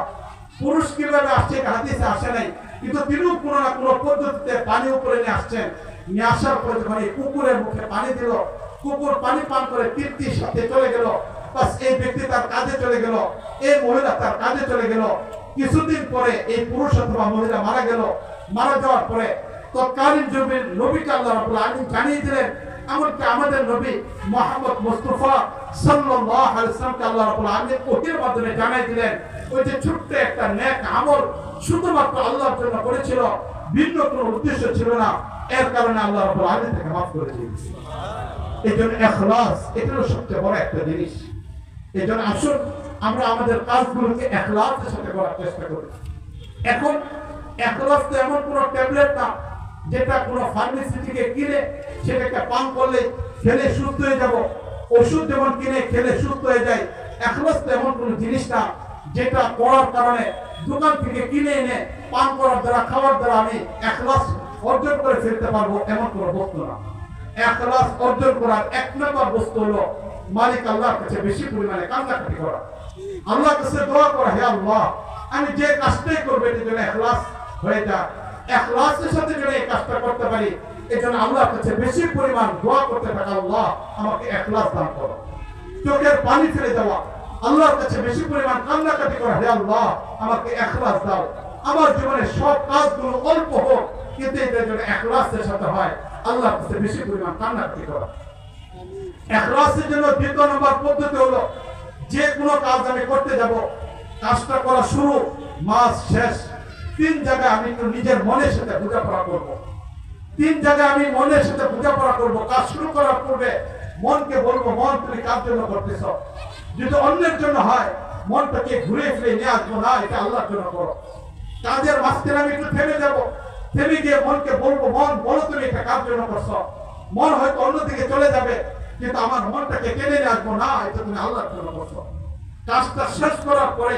পুরুষ কিভাবে আসছে হাদিসে আসে নাই, কিন্তু তিনিও কোনো না কোনো পদ্ধতিতে পানি উপরে নিয়ে আসছেন। নিয়ে আসার পরে যখন এই কুকুরের মুখে পানি দিল, কুকুর পানি পান করে তৃপ্তির সাথে চলে গেল। বাস এই ব্যক্তি তার কাজে চলে গেল, এই মহিলা তার কাজে চলে গেল। কিছুদিন পরে এই পুরুষ অথবা মহিলা মারা গেল। মারা যাওয়ার পরে তৎকালীন যুগের নবীকে আল্লাহ রাব্বুল আলামিন জানিয়ে দিলেন, এমনকি আমাদের নবী মুহাম্মদ মুস্তাফা সাল্লাল্লাহু আলাইহি ওয়াসাল্লামকে আল্লাহ রাব্বুল আলামিন ওহীর মাধ্যমে জানিয়ে দিলেন, ওই যে ছোট্ট একটা নেক আমল শুধুমাত্র আল্লাহর জন্য করেছিল, ভিন্ন কোনো উদ্দেশ্য ছিল না, এর কারণে আল্লাহ রাব্বুল আলামিন তাকে মাফ করে দিয়েছেন। এই জন্য ইখলাস এটা সবচেয়ে বড় একটা জিনিস। এই জন্য আসুন আমরা আমাদের কাজগুলোকে ইখলাসের সাথে করার চেষ্টা করি। এখন ইখলাস তো এমন কোনো ট্যাবলেট না যেটা কোনো ফার্মেসি থেকে কিনে সেটাকে পান করলে খেলে সুস্থ হয়ে যাব। ওষুধ যেমন কিনে খেলে সুস্থ হয়ে যায়, ইখলাস তো এমন কোনো জিনিস না যেটা করার কারণে দোকান থেকে কিনে এনে পান করার দ্বারা খাওয়ার দ্বারা আমি ইখলাস অর্জন করে ফেলতে পারবো, এমন কোনো বস্তু না। ইখলাস অর্জন করার এক নম্বর বস্তু হলো মালিক আল্লাহর কাছে বেশি পরিমাণে কান্নাকাটি করা, আল্লাহর কাছে দোয়া করা, হে আল্লাহ আমি যে কাজটাই করবো এটার জন্য ইখলাস হয়ে যায়, ইখলাসের সাথে যেন এই কাজটা করতে পারি, এজন্য আল্লাহর কাছে বেশি পরিমাণ দোয়া করতে থাকা, আল্লাহ আমাকে ইখলাস দান করো। চোখের পানি ফেলে দেওয়া, আল্লাহর কাছে বেশি পরিমাণ কান্নাকাটি করা, হে আল্লাহ আমাকে ইখলাস দাও। আমার জীবনে সব কাজগুলো অল্প হোক কিন্তু এটার জন্য ইখলাসের সাথে হয়, আল্লাহর কাছে বেশি পরিমাণ কান্নাকাটি করা। ইখলাসের জন্য দ্বিতীয় নম্বর পদ্ধতি হলো যে কোনো কাজ আমি করতে যাব, কাজটা করা শুরু মাস শেষ 3 জায়গায় আমি একটু নিজের মনের সাথে বোঝাপড়া করব। 3 জায়গায় আমি মনের সাথে বোঝাপড়া করব। কাজ শুরু করার পূর্বে মনকে বলবো, মন তুমি কার জন্য করতেছ? যদি অন্যের জন্য হয় মনটাকে ঘুরে ফিরে নিয়ে আসবো না, এটা আল্লাহর জন্য করো। কাজের মাঝখানে আমি একটু থেমে যাব, থেমে গিয়ে মনকে বলবো, মন বলো তুমি এটা কার জন্য করছো? মন হয়তো অন্যদিকে চলে যাবে, কিন্তু আমার মনটাকে টেনে নিয়ে আসবো না, এটা তুমি আল্লাহর জন্য করছো। কাজটা শেষ করার পরে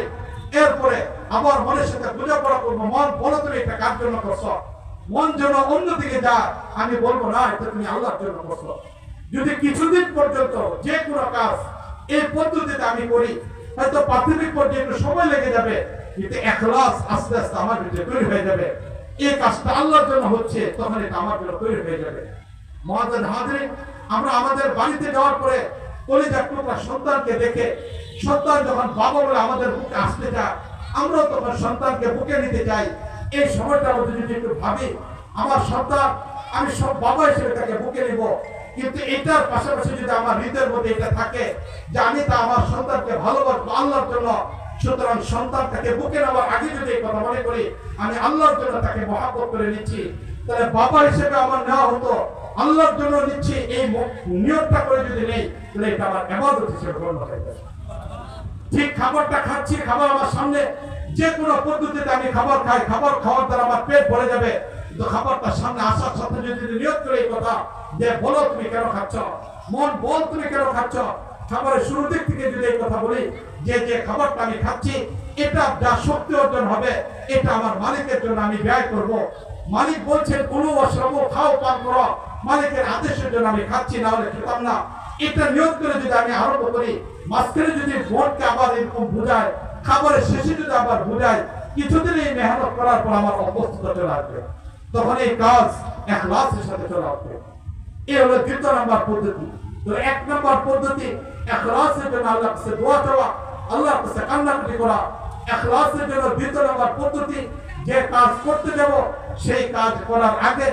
এরপরে আবার মনের সাথে বোঝাপড়া করবো, মন বলো তুমি এটা কার জন্য করছো? মন যেন অন্যদিকে যায়, আমি বলবো না এটা তুমি আল্লাহর জন্য করছো। যদি কিছুদিন পর্যন্ত যে কোনো কাজ এই পদ্ধতিতে আমি করি, হয়তো প্রাথমিক পর্যায়ে একটু সময় লেগে যাবে, কিন্তু ইখলাস আস্তে আস্তে আমার ভিতরে তৈরি হয়ে যাবে। এই কাজটা আল্লাহর জন্য হচ্ছে, তখন এটা আমার জন্য তৈরি হয়ে যাবে। মুআজ্জাজ হাজরিন, আমরা আমাদের বাড়িতে যাওয়ার পরে কলিজার টুকরা সন্তানকে দেখে, সন্তান যখন বাবা বলে আমাদের বুকে আসতে যায়, আমরাও তখন সন্তানকে বুকে নিতে চাই। এই সময়টার মধ্যে যদি একটু ভাবি, আমার সন্তান, আমি সব বাবা হিসেবে তাকে বুকে নিব, কিন্তু এটার পাশাপাশি যদি আমার হৃদয়ের মধ্যে এটা থাকে যে আমি তা আমার সন্তানকে ভালোবাসবো আল্লাহর জন্য, সুতরাং সন্তানটাকে বুকে নেওয়ার আগে যদি এই কথা মনে করি আমি আল্লাহর জন্য তাকে মহব্বত করে নিচ্ছি, তাহলে বাবা হিসেবে আমার নেওয়া হতো, আল্লাহর জন্য নিচ্ছি, এই নিয়তটা করে যদি নেই তাহলে এটা আমার ইবাদত হিসেবে গণ্য হয়ে যাবে। ঠিক খাবারটা খাচ্ছি, খাবার আমার সামনে, যে কোনো পদ্ধতিতে আমি খাবার খাই, খাবার খাওয়ার দ্বারা আমার পেট ভরে যাবে, কিন্তু খাবারটা সামনে আসার সাথে যদি নিয়ত করে এই কথা যে বলো তুমি কেন খাচ্ছ, মন বল তুমি কেন খাচ্ছ, খাবারের শুরু দিক থেকে যদি এই কথা বলি যে যে খাবারটা আমি খাচ্ছি এটা যা শক্তি অর্জন হবে এটা আমার মালিকের জন্য আমি ব্যয় করব। মালিক বলছেন কুলু ওয়াশরাবু, খাও পান করো, মালিকের আদেশের জন্য আমি খাচ্ছি, না হলে খেতাম না। এটা নিয়ত করে যদি আমি আরম্ভ করি, মাঝখানে যদি মনকে আবার এরকম বুঝায়, খাবারের শেষে যদি আবার বুঝায়, কিছুদিন এই মেহনত করার পর আমার অবস্থা চলে আসবে, তখন এই কাজ ইখলাসের সাথে চলে আসবে। এই হলো দ্বিতীয় নম্বর পদ্ধতি। তো 1 নম্বর পদ্ধতি ইখলাসের জন্য আল্লাহর কাছে দোয়া চাওয়া, আল্লাহর কাছে কান্নাকাটি করা। ইখলাসের জন্য দ্বিতীয় নম্বর পদ্ধতি, যে কাজ করতে যাব সেই কাজ করার আগে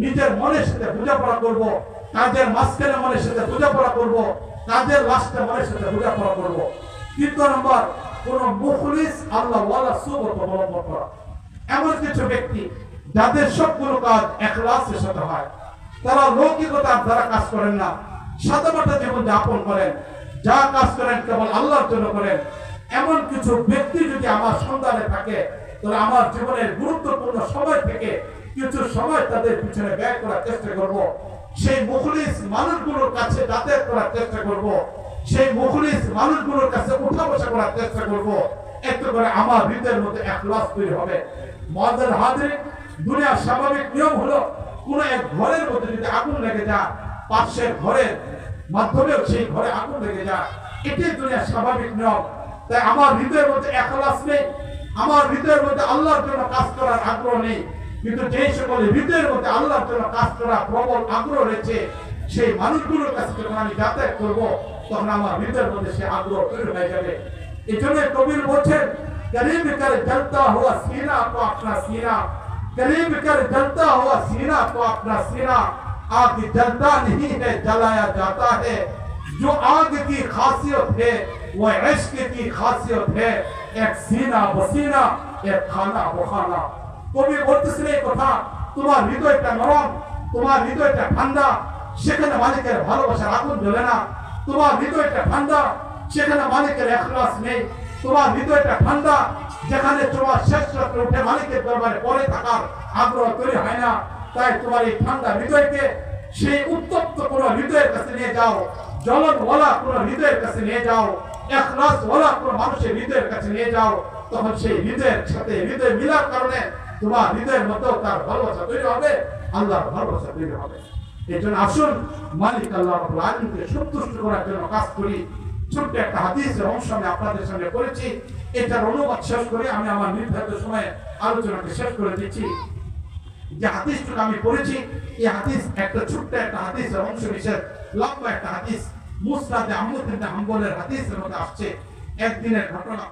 নিজের মনের সাথে বোঝাপড়া করব, কাজের মাঝখানে মনের সাথে বোঝাপড়া করব, কাজের লাস্টে মনের সাথে বোঝাপড়া করব। তৃতীয় নম্বর, কোন মুখলিস আল্লাহ ওয়ালা সুবত অবলম্বন করা। এমন কিছু ব্যক্তি যাদের সবগুলো কাজ ইখলাসের সাথে হয়, তারা লৌকিকতার দ্বারা কাজ করেন না, সাদামাটা জীবন যাপন করেন, যা কাজ করেন কেবল আল্লাহর জন্য করেন। এমন কিছু ব্যক্তি যদি আমার সন্ধানে থাকে, তাহলে আমার জীবনের গুরুত্বপূর্ণ সময় থেকে কিছু সময় তাদের পিছনে ব্যয় করার চেষ্টা করব। সেই মুখলিস মানুষগুলোর কাছে যাতায়াত করার চেষ্টা করব, সেই মুখলিস মানুষগুলোর কাছে উঠা বসা করার চেষ্টা করব। একটু করে আমার হৃদয়ের মধ্যে ইখলাস তৈরি হবে। মুআজ্জাল হাজিরিন, দুনিয়ার স্বাভাবিক নিয়ম হলো কোন এক ঘরের মধ্যে যদি আগুন লেগে যায়, পাশের ঘরের মাধ্যমেও সেই ঘরে আগুন লেগে যায়, এটাই দুনিয়ার স্বাভাবিক নিয়ম। তাই আমার হৃদয়ের মধ্যে ইখলাস নেই, আমার হৃদয়ের মধ্যে আল্লাহর জন্য কাজ করার আগ্রহ নেই। কিন্তু যে সকল হৃদয়ের মধ্যে আল্লাহর জন্য কাজ করার প্রবল আগ্রহ রয়েছে, সেই মানুষগুলোর কাছে যখন আমি যাতায়াত করব, তখন আমার হৃদয়ের মধ্যে সে আগ্রহ তৈরি হয়ে যাবে। এই জন্য কবির বলছেন, करीब कर जलता हुआ सीना तो अपना सीना, करीब कर जलता हुआ सीना तो अपना सीना, आग जलता नहीं है जलाया जाता है, जो आग की खासियत है वो इश्क की खासियत है, एक सीना बसीना एक खाना बखाना। কবি বলতেছেন এই কথা, তোমার হৃদয়টা নরম, তোমার হৃদয়টা ঠান্ডা, সেখানে মালিকের ভালোবাসার আগুন জ্বলে না। তোমার হৃদয়টা ঠান্ডা, সেখানে মালিকের ইখলাস নেই। তোমার হৃদয়টা ঠান্ডা, যেখানে তোমার শেষ রাত্রে উঠে মালিকের দরবারে পড়ে থাকার আগ্রহ তৈরি হয় না। তাই তোমার এই ঠান্ডা হৃদয়কে সেই উত্তপ্ত কোন হৃদয়ের কাছে নিয়ে যাও, জ্বলনওয়ালা কোন হৃদয়ের কাছে নিয়ে যাও, ইখলাসওয়ালা কোন মানুষের হৃদয়ের কাছে নিয়ে যাও। তখন সেই হৃদয়ের সাথে হৃদয় মিলার কারণে তোমার হৃদয়ের মধ্যেও তার ভালোবাসা তৈরি হবে, আল্লাহর ভালোবাসা তৈরি হবে। এই জন্য আসুন মালিক আল্লাহ রাব্বুল আলামিনকে সন্তুষ্ট করার জন্য কাজ করি। ছোট্ট একটা হাদিসের অংশ আমি আপনাদের সামনে করেছি, এটার অনুবাদ শেষ করে আমি আমার নির্ধারিত সময়ে আলোচনাকে শেষ করে দিচ্ছি। যে হাদিসটুকু আমি পড়েছি, এই হাদিস একটা ছোট্ট একটা হাদিসের অংশ বিশেষ, লম্বা একটা হাদিস, মুসনাদে আহমদ ইবনে হাম্বলের হাদিসের মধ্যে আসছে। একদিনের ঘটনা,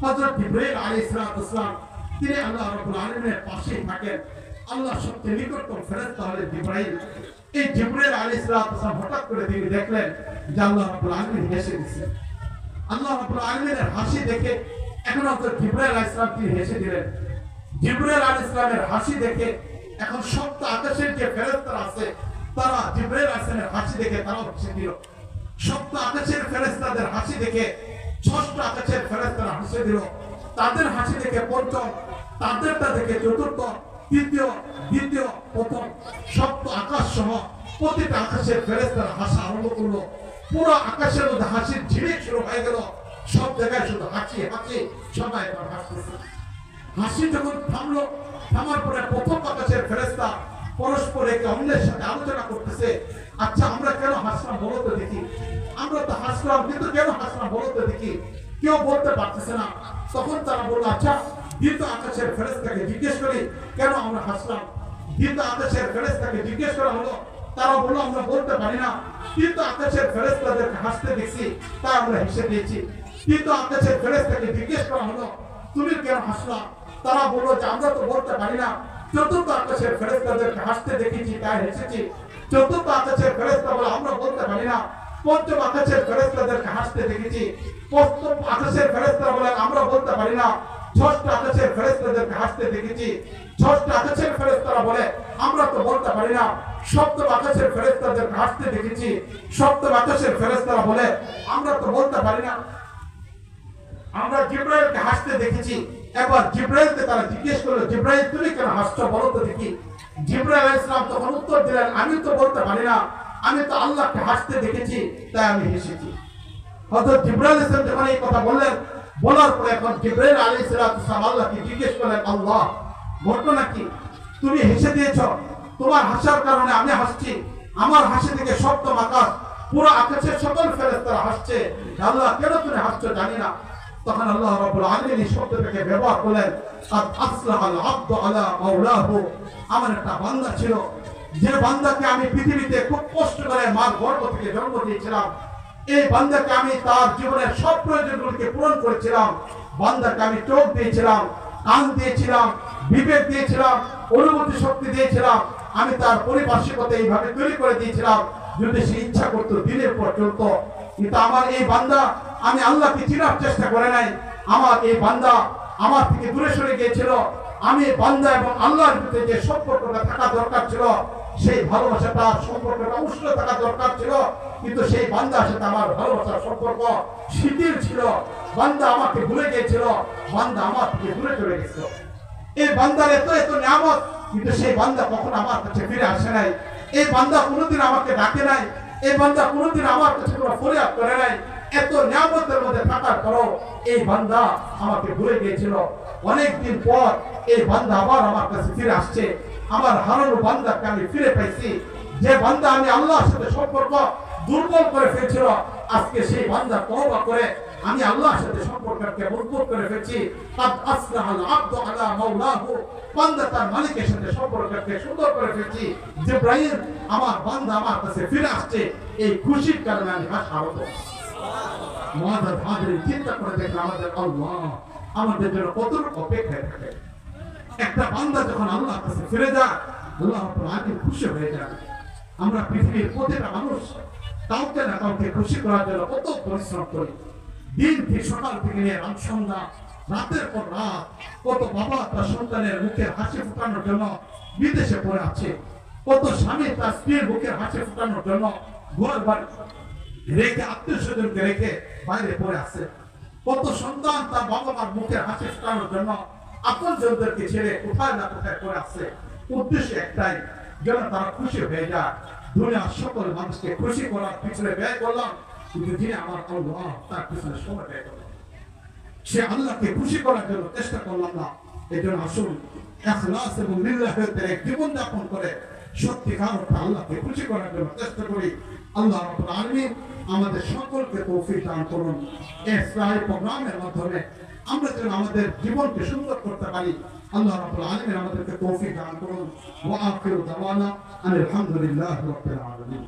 হযরত জিবরাইল আলাইহিস সালাম তিনি আল্লাহ রাব্বুল আলামিনের পাশে থাকেন। আল্লাহর সবচেয়ে নিকটতম ফেরেশতা হলেন জিবরাইল। এই জিবরাইল আলাইহিস সালাম হঠাৎ করে তিনি দেখলেন যে আল্লাহ রাব্বুল আলামিন হেসে দিচ্ছেন। আল্লাহ রাব্বুল আলামিনের হাসি দেখে এখন হযরত জিবরাইল আলাইহিস সালাম তিনি হেসে দিলেন। জিবরাইল আলাইহিস সালামের হাসি দেখে এখন সপ্ত আকাশের যে ফেরেশতারা আছে, তারা জিবরাইল আলাইহিস সালামের হাসি দেখে তারাও হেসে দিল। সপ্ত আকাশের ফেরেশতাদের হাসি দেখে ষষ্ঠ আকাশের ফেরেশতারা হেসে দিল। তাদের হাসি দেখে পঞ্চম, তাদেরটা দেখে চতুর্থ, তৃতীয়, দ্বিতীয়, প্রথম, সপ্ত আকাশ সহ প্রতিটা আকাশের ফেরেশতারা হাসা আরম্ভ করলো। পুরো আকাশের মধ্যে হাসির ঝিলিক শুরু হয়ে গেল। সব জায়গায় শুধু হাসি হাসি, সবাই এবার হাসতেছে। হাসি যখন থামলো, থামার পরে প্রথম আকাশের ফেরেশতা পরস্পর একে অন্যের সাথে আলোচনা করতেছে, আচ্ছা আমরা কেন হাসলাম বলো তো দেখি, আমরা তো হাসলাম কিন্তু কেন হাসলাম বলো তো দেখি। কেউ বলতে পারতেছে না। তখন তারা বললো, আচ্ছা দ্বিতীয় আকাশের ফেরেশতাকে জিজ্ঞেস করি কেন আমরা হাসলাম। দ্বিতীয় আকাশের ফেরেশতাকে জিজ্ঞেস করা হলো, তারা বললো আমরা বলতে পারি না। তৃতীয় আকাশের ফেরেশতাদেরকে হাসতে দেখছি, তাই আমরা হেসে দিয়েছি। তৃতীয় আকাশের ফেরেশতাকে জিজ্ঞেস করা হলো, তুমি কেন হাসলা, তারা বললো যে আমরা তো বলতে পারি না। চতুর্থ আকাশের ফেরেশতাদেরকে হাসতে দেখেছি, তাই হেসেছি। চতুর্থ আকাশের ফেরেশতা বলে আমরা বলতে পারি না। পঞ্চম আকাশের ফেরেশতাদেরকে হাসতে দেখেছি। পঞ্চম আকাশের ফেরেশতারা বলে আমরা বলতে পারি না। ষষ্ঠ আকাশের ফেরেশতাদেরকে হাসতে দেখেছি। ষষ্ঠ আকাশের ফেরেশতারা বলে আমরা তো বলতে পারি না। সপ্তম আকাশের ফেরেশতাদেরকে হাসতে দেখেছি। সপ্তম আকাশের ফেরেশতারা বলে আমরা তো বলতে পারি না। আমরা জিবরাইলকে হাসতে দেখেছি। একবার জিবরাইলকে তারা জিজ্ঞেস করলো, জিবরাইল তুমি কেন হাসছো বলো তো দেখি। জিবরাইল আলাইহিস সালাম তখন উত্তর দিলেন, আমি তো বলতে পারি না, আমি তো আল্লাহকে হাসতে দেখেছি, তাই আমি হেসেছি। হযরত জিবরাইল আলাইহিস সালাম যখন এই কথা বললেন, বলার পরে এখন জিবরাইল আলাইহিস সালাম আল্লাহকে জিজ্ঞেস করলেন, আল্লাহ ঘটনা কি, তুমি হেসে দিয়েছো, তোমার হাসার কারণে আমি হাসছি, আমার হাসি থেকে সপ্তম আকাশ পুরো আকাশের সকল ফেরেশতারা হাসছে, আল্লাহ কেন তুমি হাসছো জানি না। তখন আল্লাহ রাব্বুল আলামিন এই শব্দটাকে ব্যবহার করলেন, আদ আসলাহাল আবদু আলা মাওলাহু, আমার একটা বান্দা ছিল, যে বান্দাকে আমি পৃথিবীতে খুব কষ্ট করে মার গর্ভ থেকে জন্ম দিয়েছিলাম। এই বান্দাকে আমি তার জীবনের সব প্রয়োজনগুলোকে পূরণ করেছিলাম। বান্দাকে আমি চোখ দিয়েছিলাম, কান দিয়েছিলাম, বিবেক দিয়েছিলাম, অনুভূতি শক্তি দিয়েছিলাম। আমি তার পরিপার্শ্বিকতা এইভাবে তৈরি করে দিয়েছিলাম যদি সে ইচ্ছা করতো দিনের পর চলতো। কিন্তু আমার এই বান্দা আমি আল্লাহকে চিনার চেষ্টা করে নাই, আমার এই বান্দা আমার থেকে দূরে সরে গিয়েছিল। আমি বান্দা এবং আল্লাহর ভিতরে যে সম্পর্কটা থাকা দরকার ছিল, সেই ভালোবাসাটা সম্পর্কটা উষ্ণ থাকা দরকার ছিল, কিন্তু সেই বান্দার সাথে আমার ভালোবাসার সম্পর্ক শিথিল ছিল। বান্দা আমাকে ভুলে গিয়েছিল, বান্দা আমার থেকে দূরে চলে গেছিল। এই বান্দার এত এত নিয়ামত, কিন্তু সেই বান্দা কখনো আমার কাছে ফিরে আসে নাই। এই বান্দা কোনোদিন আমাকে ডাকে নাই, এই বান্দা কোনোদিন আমার কাছে কোনো ফরিয়াদ করে নাই। এত নিয়ামতের মধ্যে থাকার পরও এই বান্দা আমাকে ভুলে গিয়েছিল। অনেকদিন পর এই বান্দা আবার আমার কাছে ফিরে আসছে। আমার হারানো বান্দাকে আমি ফিরে পাইছি। যে বান্দা আমি আল্লাহর সাথে সম্পর্ক দুর্বল করে ফেলছিল, আজকে সেই বান্দা তওবা করে আমি আল্লাহর সাথে সম্পর্ককে মজবুত করে ফেলছি। কাদ আসলাহাল আবদু আলা মাওলাহু, বান্দা তার মালিকের সাথে সম্পর্ককে সুন্দর করে ফেলছি। জিবরাইল আমার বান্দা আমার কাছে ফিরে আসছে, এই খুশির কারণে আমি হাসারত। মুআজ্জাজ হাজির চিন্তা করে দেখলাম আমাদের আল্লাহ আমাদের জন্য কতটুকু অপেক্ষায় থাকে। একটা বান্দা যখন আল্লাহর কাছে ফিরে যায়, আল্লাহ রাব্বুল আলামিন খুশি হয়ে যায়। আমরা পৃথিবীর প্রতিটা মানুষ কাউকে না কাউকে খুশি করার জন্য কত পরিশ্রম করি। দিন থেকে সকাল থেকে নিয়ে রাত সন্ধ্যা, রাতের পর রাত কত বাবা তার সন্তানের মুখের হাসি ফোটানোর জন্য বিদেশে পড়ে আছে, কত স্বামী তার স্ত্রীর মুখের হাসি ফোটানোর জন্য ঘর বাড়ি রেখে আত্মীয় স্বজনকে রেখে বাইরে পড়ে আছে, কত সন্তান তার বাবা মার মুখের হাসি ফোটানোর জন্য আপন জনদেরকে ছেড়ে কোথায় না কোথায় পড়ে আছে। উদ্দেশ্য একটাই, যেন তারা খুশি হয়ে যায়। দুনিয়ার সকল মানুষকে খুশি করার পিছনে ব্যয় করলাম, কিন্তু যিনি আমার আল্লাহ তার পিছনে সময় ব্যয় করলাম, সে আল্লাহকে খুশি করার জন্য চেষ্টা করলাম না। এই জন্য আসুন ইখলাস এবং লিল্লাহের জীবন যাপন করে সত্যিকার অর্থে আল্লাহকে খুশি করার জন্য চেষ্টা করি। আল্লাহ রাব্বুল আলামিন আমাদের সকলকে তৌফিক দান করুন। এই ইসলাহি প্রোগ্রামের মাধ্যমে আমরা যেন আমাদের জীবনকে সুন্দর করতে পারি, আল্লাহ রাব্বুল আলামিন আমাদেরকে তৌফিক দান করুন। ওয়া আখিরু দাওয়ানা আলহামদুলিল্লাহি রাব্বিল আলামিন।